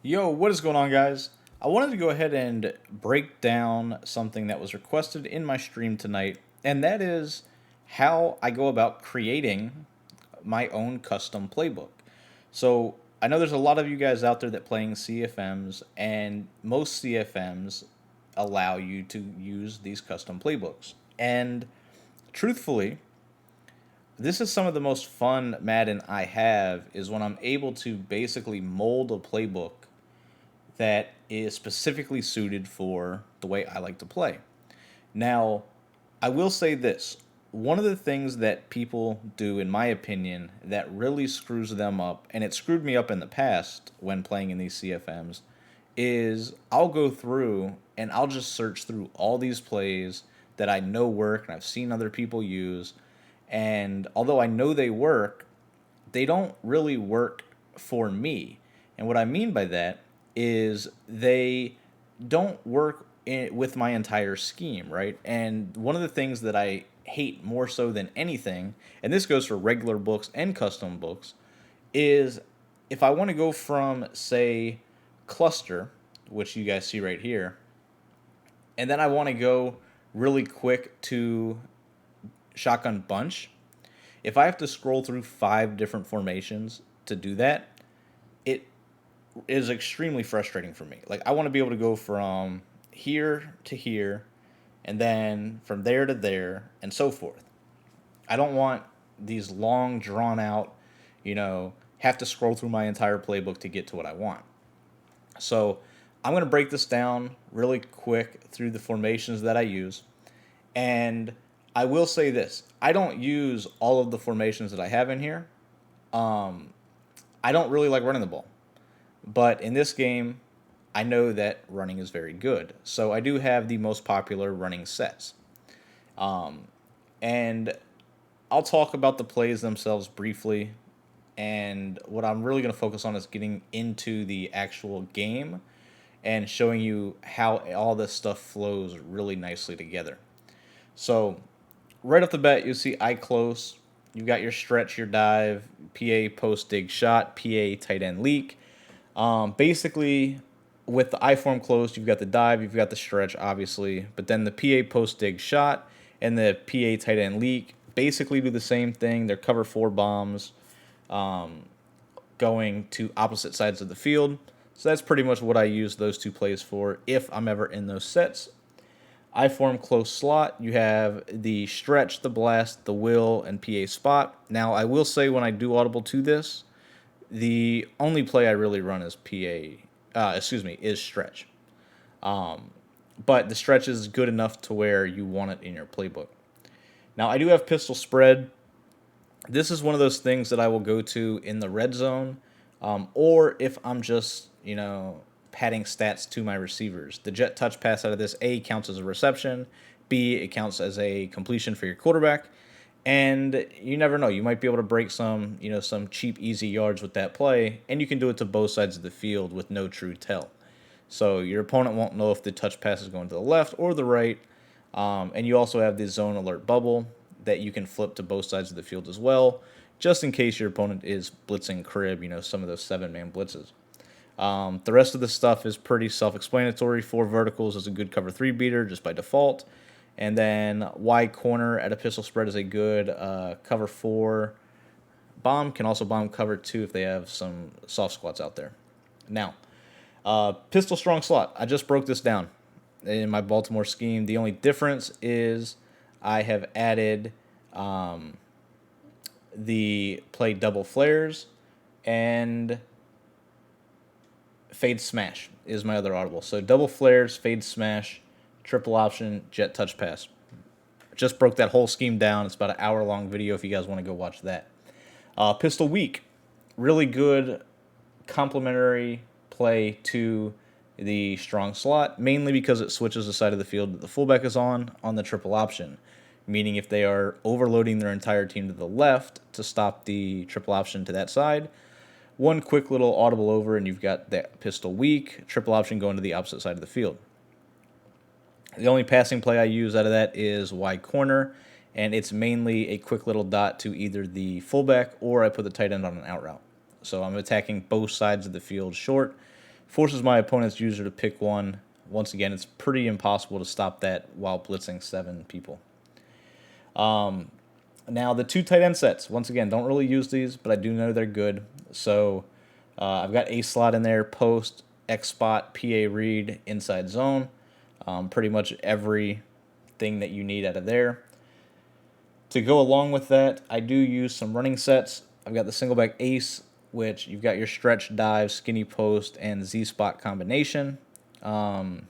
Yo, what is going on, guys? I wanted to go ahead and break down something that was requested in my stream tonight, and that is how I go about creating my own custom playbook. So, I know there's a lot of you guys out there that playing CFMs, and most CFMs allow you to use these custom playbooks. And truthfully, this is some of the most fun Madden I have is when I'm able to basically mold a playbook that is specifically suited for the way I like to play. Now, I will say this. One of the things that people do, in my opinion, that really screws them up, and it screwed me up in the past when playing in these CFMs, is I'll go through and I'll just search through all these plays that I know work and I've seen other people use. And although I know they work, they don't really work for me. And what I mean by that is they don't work with my entire scheme, right? And one of the things that I hate more so than anything, and this goes for regular books and custom books, is if I want to go from, say, cluster, which you guys see right here, and then I want to go really quick to shotgun bunch, if I have to scroll through five different formations to do that, it is extremely frustrating for me. Like, I want to be able to go from here to here and then from there to there and so forth. I don't want these long drawn out, have to scroll through my entire playbook to get to what I want. So, I'm going to break this down really quick through the formations that I use. And I will say this, I don't use all of the formations that I have in here. I don't really like running the ball. But in this game, I know that running is very good. So I do have the most popular running sets. And I'll talk about the plays themselves briefly. And what I'm really going to focus on is getting into the actual game and showing you how all this stuff flows really nicely together. So, right off the bat, you'll see eye close. You've got your stretch, your dive, PA post dig shot, PA tight end leak. Basically, with the I form closed, you've got the dive, you've got the stretch, obviously, but then the PA post dig shot and the PA tight end leak basically do the same thing. They're cover four bombs going to opposite sides of the field. So that's pretty much what I use those two plays for if I'm ever in those sets. I form close slot. You have the stretch, the blast, the will, and PA spot. Now, I will say when I do audible to this, the only play I really run is is stretch. But the stretch is good enough to where you want it in your playbook. Now, I do have pistol spread. This is one of those things that I will go to in the red zone, or if I'm just, padding stats to my receivers. The jet touch pass out of this, A, counts as a reception, B, it counts as a completion for your quarterback, and you never know. You might be able to break some cheap, easy yards with that play, and you can do it to both sides of the field with no true tell. So your opponent won't know if the touch pass is going to the left or the right, and you also have the zone alert bubble that you can flip to both sides of the field as well, just in case your opponent is blitzing crib, some of those 7-man blitzes. The rest of the stuff is pretty self-explanatory. 4 verticals is a good cover 3 beater just by default. And then Y corner at a pistol spread is a good cover 4 bomb. Can also bomb cover 2 if they have some soft squats out there. Now, pistol strong slot. I just broke this down in my Baltimore scheme. The only difference is I have added the play double flares and fade smash is my other audible. So double flares, fade smash, triple option, jet touch pass. Just broke that whole scheme down. It's about an hour-long video if you guys want to go watch that. Pistol weak. Really good complementary play to the strong slot, mainly because it switches the side of the field that the fullback is on the triple option. Meaning if they are overloading their entire team to the left to stop the triple option to that side, one quick little audible over and you've got that pistol weak, triple option going to the opposite side of the field. The only passing play I use out of that is wide corner, and it's mainly a quick little dot to either the fullback or I put the tight end on an out route. So I'm attacking both sides of the field short forces my opponent's user to pick one. Once again, it's pretty impossible to stop that while blitzing 7 people. Now, the 2 tight end sets, once again, don't really use these, but I do know they're good. So I've got a slot in there, post, X spot, PA read, inside zone. Pretty much everything that you need out of there. To go along with that, I do use some running sets. I've got the single back ace, which you've got your stretch, dive, skinny post, and Z spot combination. All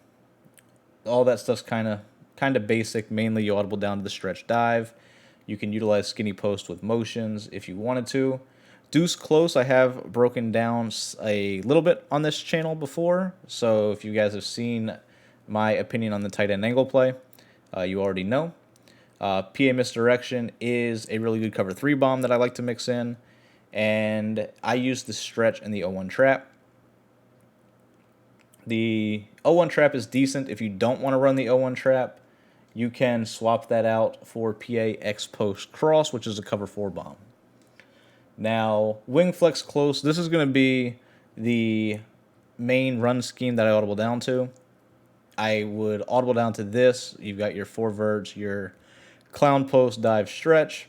that stuff's kind of basic. Mainly, you audible down to the stretch dive. You can utilize skinny post with motions if you wanted to. Deuce close, I have broken down a little bit on this channel before. So if you guys have seen my opinion on the tight end angle play, you already know. PA misdirection is a really good cover 3 bomb that I like to mix in. And I use the stretch and the 0-1 trap. The 0-1 trap is decent. If you don't want to run the 0-1 trap, you can swap that out for PA X post cross, which is a cover 4 bomb. Now, wing flex close, this is going to be the main run scheme that I audible down to. I would audible down to this. You've got your 4 verts, your clown post, dive, stretch.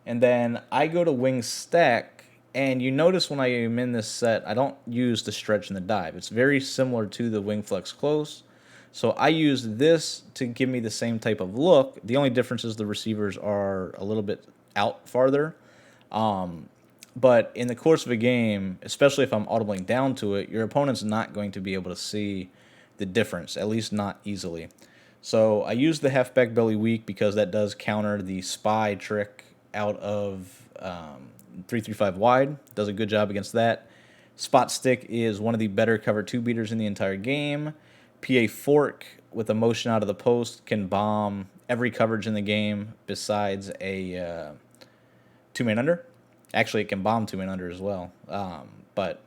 And then I go to wing stack, and you notice when I am in this set, I don't use the stretch and the dive. It's very similar to the wing flex close. So I use this to give me the same type of look. The only difference is the receivers are a little bit out farther. But in the course of a game, especially if I'm audibling down to it, your opponent's not going to be able to see the difference, at least not easily. So I use the halfback belly weak because that does counter the spy trick out of 3-3-5 wide. Does a good job against that. Spot stick is one of the better cover 2 beaters in the entire game. PA fork with a motion out of the post can bomb every coverage in the game besides a 2-man under. Actually, it can bomb 2-man under as well. But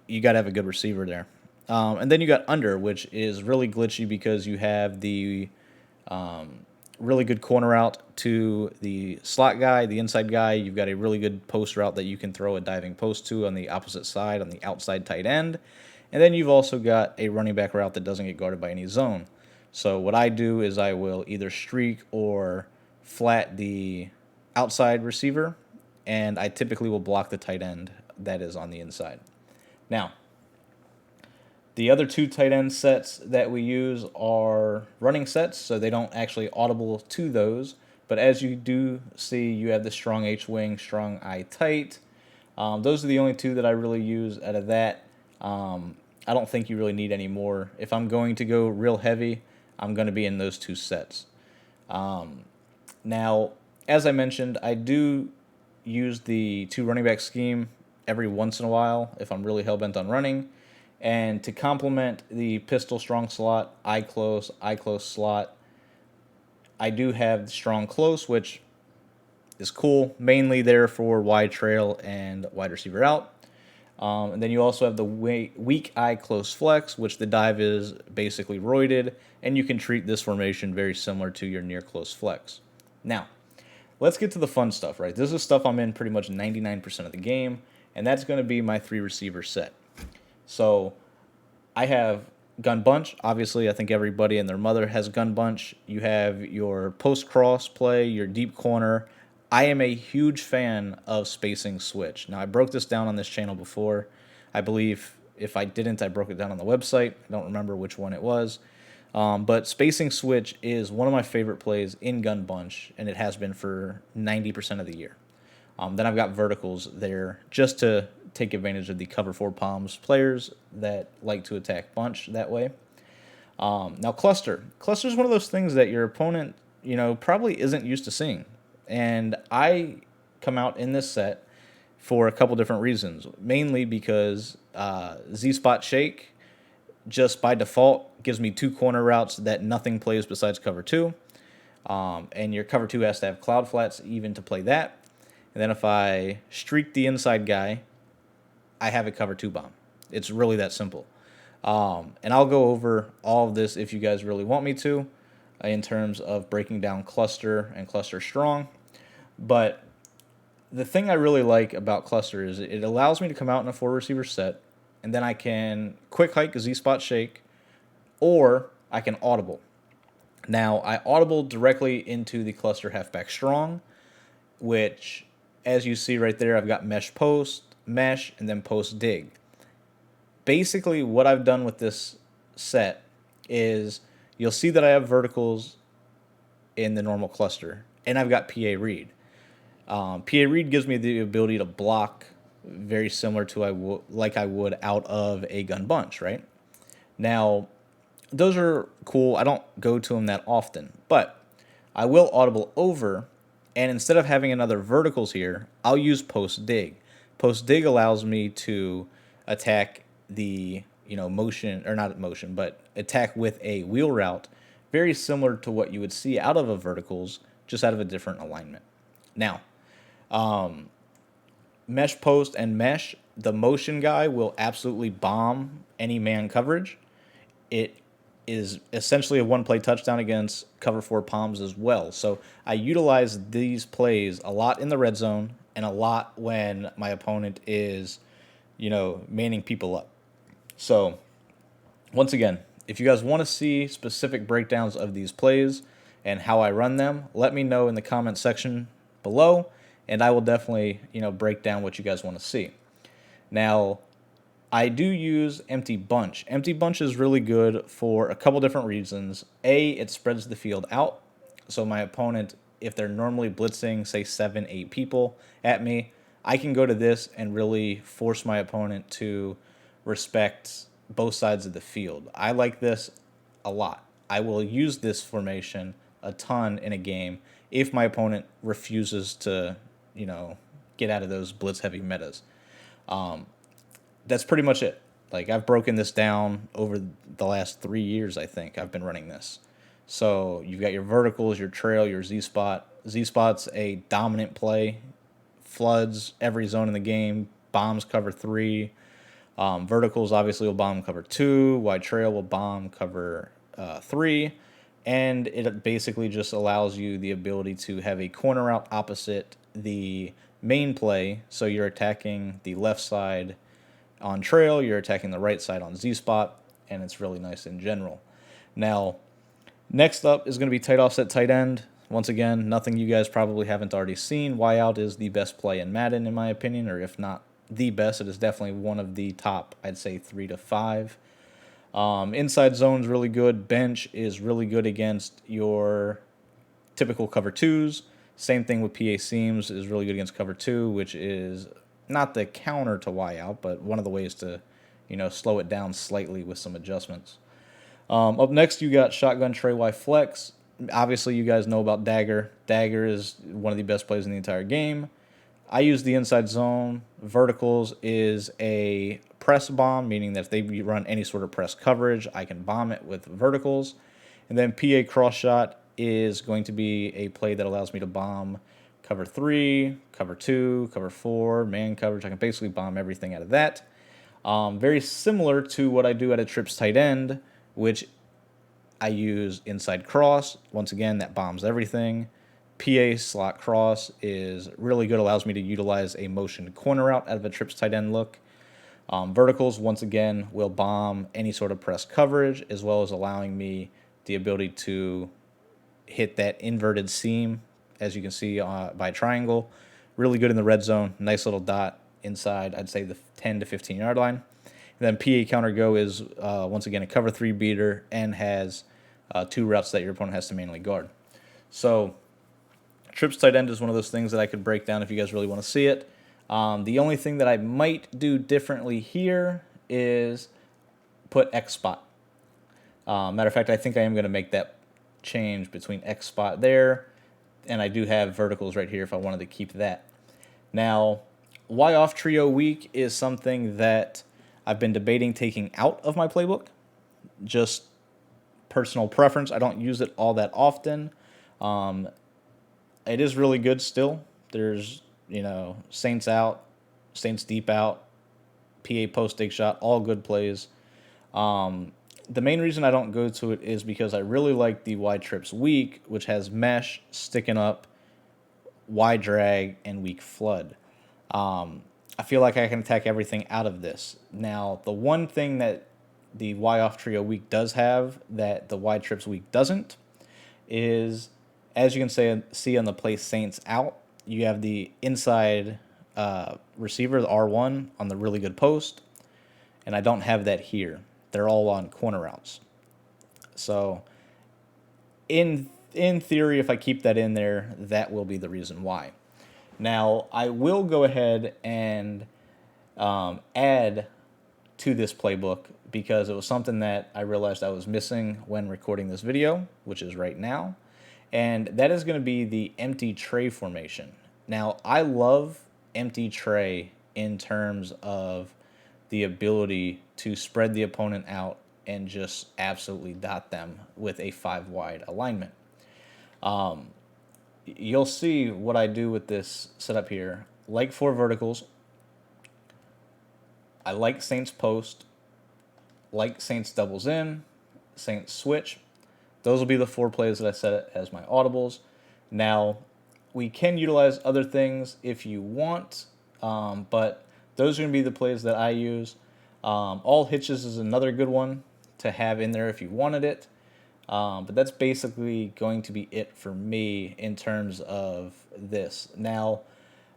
you got to have a good receiver there. And then you got under, which is really glitchy because you have the really good corner route to the slot guy, the inside guy. You've got a really good post route that you can throw a diving post to on the opposite side, on the outside tight end. And then you've also got a running back route that doesn't get guarded by any zone. So what I do is I will either streak or flat the outside receiver, and I typically will block the tight end that is on the inside. Now, the other 2 tight end sets that we use are running sets, so they don't actually audible to those. But as you do see, you have the strong H wing, strong I tight. Those are the only 2 that I really use out of that. I don't think you really need any more. If I'm going to go real heavy, I'm going to be in those 2 sets. Now, as I mentioned, I do use the 2 running back scheme every once in a while if I'm really hell-bent on running. And to complement the pistol strong slot, I close slot, I do have the strong close, which is cool, mainly there for wide trail and wide receiver out. And then you also have the weak eye close flex, which the dive is basically roided, and you can treat this formation very similar to your near close flex. Now, let's get to the fun stuff, right? This is stuff I'm in pretty much 99% of the game, and that's going to be my 3 receiver set. So I have gun bunch. Obviously, I think everybody and their mother has gun bunch. You have your post cross play, your deep corner. I am a huge fan of spacing switch. Now, I broke this down on this channel before. I believe if I didn't, I broke it down on the website. I don't remember which one it was. But spacing switch is one of my favorite plays in gun bunch, and it has been for 90% of the year. Then I've got verticals there just to take advantage of the cover 4 palms players that like to attack bunch that way. Now cluster. Cluster is one of those things that your opponent, probably isn't used to seeing. And I come out in this set for a couple different reasons. Mainly because Z-spot shake just by default gives me 2 corner routes that nothing plays besides cover 2. And your cover 2 has to have cloud flats even to play that. And then if I streak the inside guy, I have a cover 2 bomb. It's really that simple. And I'll go over all of this if you guys really want me to in terms of breaking down cluster and cluster strong. But the thing I really like about cluster is it allows me to come out in a 4 receiver set and then I can quick hike, Z spot shake, or I can audible. Now, I audible directly into the cluster halfback strong, which, as you see right there, I've got mesh post, mesh, and then post dig. Basically, what I've done with this set is you'll see that I have verticals in the normal cluster, and I've got PA read. PA read gives me the ability to block very similar to like I would out of a gun bunch, right? Now, those are cool. I don't go to them that often, but I will audible over, and instead of having another verticals here, I'll use post dig. Post dig allows me to attack the motion, or not motion, but attack with a wheel route, very similar to what you would see out of a verticals, just out of a different alignment. Now, mesh post and mesh, the motion guy will absolutely bomb any man coverage. It is essentially a one play touchdown against cover four palms as well. So I utilize these plays a lot in the red zone and a lot when my opponent is, manning people up. So once again, if you guys want to see specific breakdowns of these plays and how I run them, let me know in the comment section below, and I will definitely, break down what you guys want to see. Now, I do use empty bunch. Empty bunch is really good for a couple different reasons. A, it spreads the field out. So my opponent, if they're normally blitzing, say 7, 8 people at me, I can go to this and really force my opponent to respect both sides of the field. I like this a lot. I will use this formation a ton in a game if my opponent refuses to, get out of those blitz heavy metas. That's pretty much it. Like, I've broken this down over the last 3 years, I think I've been running this. So you've got your verticals, your trail, your Z-spot. Z-spot's a dominant play. Floods every zone in the game. Bombs cover 3. Verticals obviously will bomb cover 2. Wide trail will bomb cover 3. And it basically just allows you the ability to have a corner out opposite the main play. So you're attacking the left side on trail, you're attacking the right side on Z-spot, and it's really nice in general. Now, next up is going to be tight offset tight end. Once again, nothing you guys probably haven't already seen. Y out is the best play in Madden, in my opinion, or if not the best, it is definitely one of the top, I'd say 3 to 5. Inside zone is really good. Bench is really good against your typical cover 2s. Same thing with PA seams is really good against cover 2, which is not the counter to Y out, but one of the ways to, slow it down slightly with some adjustments. Up next, you got shotgun tray Y flex. Obviously, you guys know about dagger. Dagger is one of the best plays in the entire game. I use the inside zone. Verticals is a press bomb, meaning that if they run any sort of press coverage, I can bomb it with verticals. And then PA cross shot is going to be a play that allows me to bomb cover 3, cover 2, cover 4, man coverage. I can basically bomb everything out of that. Very similar to what I do at a trips tight end, which I use inside cross. Once again, that bombs everything. PA slot cross is really good, allows me to utilize a motion corner out of a trips tight end look. Verticals, once again, will bomb any sort of press coverage, as well as allowing me the ability to hit that inverted seam, as you can see by triangle. Really good in the red zone. Nice little dot inside, I'd say the 10 to 15 yard line. And then PA counter go is, once again, a cover 3 beater and has 2 routes that your opponent has to manually guard. So trips tight end is one of those things that I could break down if you guys really want to see it. The only thing that I might do differently here is put X spot. Matter of fact, I think I am going to make that change between X spot there, and I do have verticals right here if I wanted to keep that. Now, Y off trio weak is something that I've been debating taking out of my playbook. Just personal preference. I don't use it all that often. It is really good still. There's, Saints out, Saints deep out, PA post dig shot, all good plays. The main reason I don't go to it is because I really like the Y trips weak, which has mesh, sticking up, Y drag, and weak flood. I feel like I can attack everything out of this. Now, the one thing that the Y off trio weak does have that the Y trips weak doesn't is, as you can see on the play Saints out, you have the inside receiver, the R1, on the really good post, and I don't have that here. They're all on corner routes. So, in theory, if I keep that in there, that will be the reason why. Now, I will go ahead and add to this playbook because it was something that I realized I was missing when recording this video, which is right now. And that is going to be the empty tray formation. Now, I love empty tray in terms of the ability to spread the opponent out and just absolutely dot them with a 5 wide alignment. You'll see what I do with this setup here. Like 4 verticals, I like Saints post, like Saints doubles in, Saints switch. Those will be the 4 plays that I set as my audibles. Now, we can utilize other things if you want, but those are going to be the plays that I use. All hitches is another good one to have in there if you wanted it. But that's basically going to be it for me in terms of this. Now,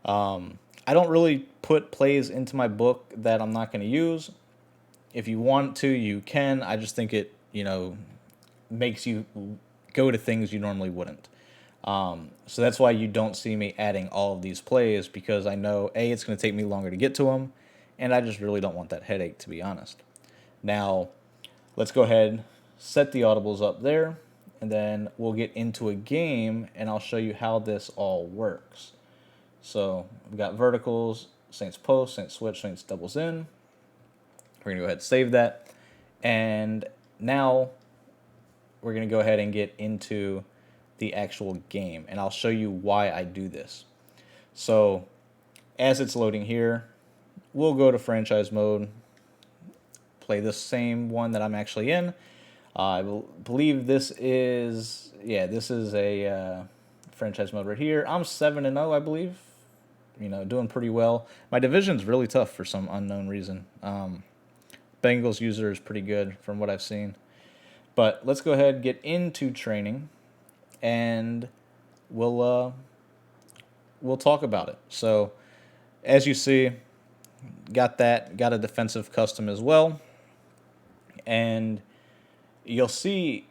I don't really put plays into my book that I'm not going to use. If you want to, you can. I just think it, makes you go to things you normally wouldn't. So that's why you don't see me adding all of these plays, because I know, A, it's going to take me longer to get to them, and I just really don't want that headache, to be honest. Now, let's go ahead, set the audibles up there, and then we'll get into a game, and I'll show you how this all works. So we've got verticals, Saints post, Saints switch, Saints doubles in. We're going to go ahead and save that. And now we're going to go ahead and get into the actual game, and I'll show you why I do this. So as it's loading here, we'll go to franchise mode, play the same one that I'm actually in. I believe this is a franchise mode right here. I'm 7-0, I believe. Doing pretty well. My division's really tough for some unknown reason. Bengals user is pretty good from what I've seen. But let's go ahead and get into training, and we'll talk about it. So, as you see, got a defensive custom as well, and you'll see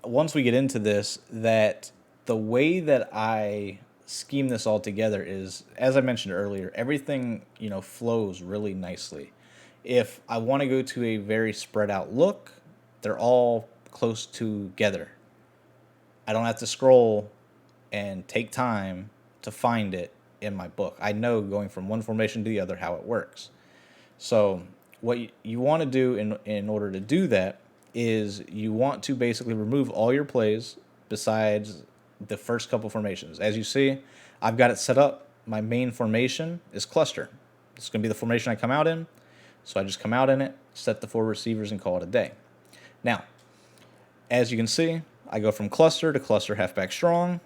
once we get into this that the way that I scheme this all together is, as I mentioned earlier, everything flows really nicely. If I want to go to a very spread out look, they're all close together. I don't have to scroll and take time to find it in my book. I know going from one formation to the other how it works. So what you want to do in order to do that is you want to basically remove all your plays besides the first couple formations. As you see, I've got it set up. My main formation is cluster. It's going to be the formation I come out in. So I just come out in it, set the 4 receivers, and call it a day. Now, as you can see, I go from cluster to cluster halfback strong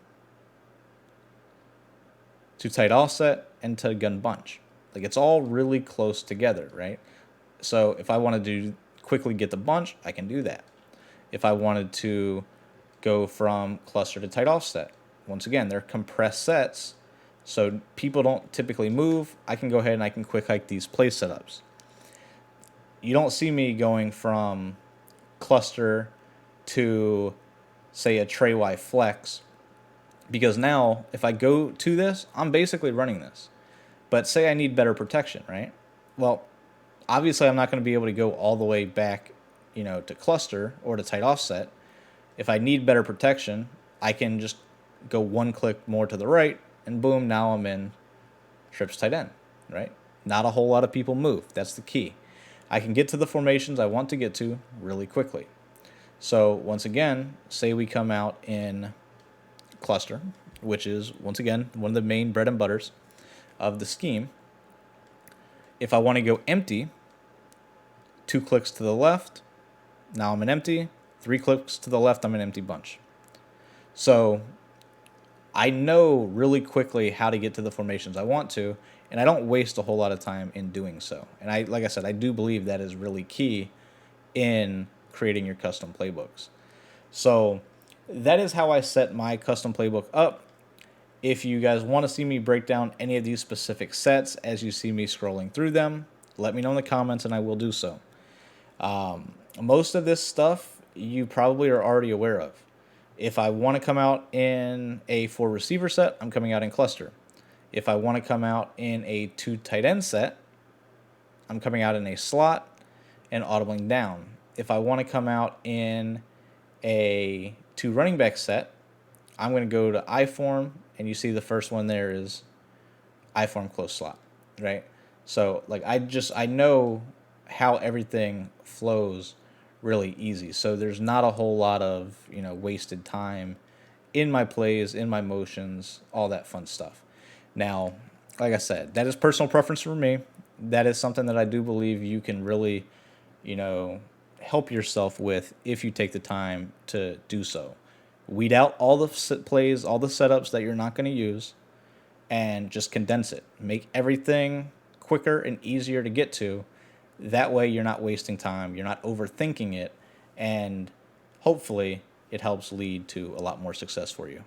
to tight offset and to gun bunch. Like, it's all really close together, right? So if I wanted to quickly get the bunch, I can do that. If I wanted to go from cluster to tight offset, once again, they're compressed sets, so people don't typically move. I can go ahead and I can quick hike these play setups. You don't see me going from cluster to, say, a tray Y flex, because now if I go to this, I'm basically running this. But say I need better protection, right? Well, obviously I'm not going to be able to go all the way back, to cluster or to tight offset. If I need better protection, I can just go one click more to the right, and boom, now I'm in trips tight end, right? Not a whole lot of people move. That's the key. I can get to the formations I want to get to really quickly. So once again, say we come out in cluster, which is, once again, one of the main bread and butters of the scheme. If I want to go empty, 2 clicks to the left, now I'm an empty. 3 clicks to the left, I'm an empty bunch. So I know really quickly how to get to the formations I want to, and I don't waste a whole lot of time in doing so. And like I said, I do believe that is really key in creating your custom playbooks. So that is how I set my custom playbook up. If you guys want to see me break down any of these specific sets as you see me scrolling through them, let me know in the comments and I will do so. Most of this stuff you probably are already aware of. If I want to come out in a 4 receiver set, I'm coming out in cluster. If I want to come out in a 2 tight end set, I'm coming out in a slot and audibling down. If I want to come out in a 2 running back set, I'm going to go to I-form, and you see the first one there is I-form close slot, right? So like I know how everything flows really easy. So there's not a whole lot of, wasted time in my plays, in my motions, all that fun stuff. Now, like I said, that is personal preference for me. That is something that I do believe you can really, you know, help yourself with if you take the time to do so. Weed out all the plays, all the setups that you're not going to use, and just condense it. Make everything quicker and easier to get to. That way, you're not wasting time, you're not overthinking it, and hopefully, it helps lead to a lot more success for you.